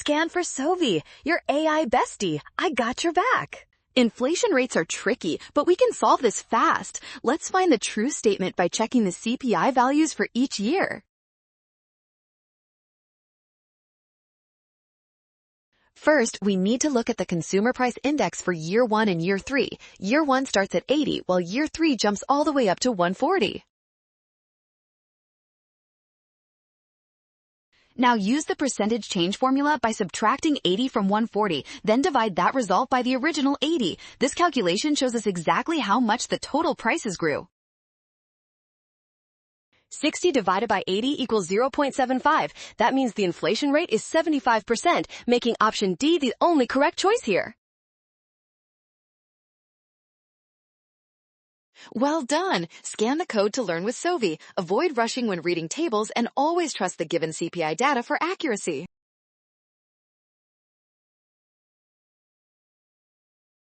Scan for Sovi, your AI bestie. I got your back. Inflation rates are tricky, but we can solve this fast. Let's find the true statement by checking the CPI values for each year. First, we need to look at the Consumer Price Index for year 1 and year 3. Year 1 starts at 80, while year 3 jumps all the way up to 140. Now use the percentage change formula by subtracting 80 from 140, then divide that result by the original 80. This calculation shows us exactly how much the total prices grew. 60 divided by 80 equals 0.75. That means the inflation rate is 75%, making option D the only correct choice here. Well done! Scan the code to learn with Sovi. Avoid rushing when reading tables and always trust the given CPI data for accuracy.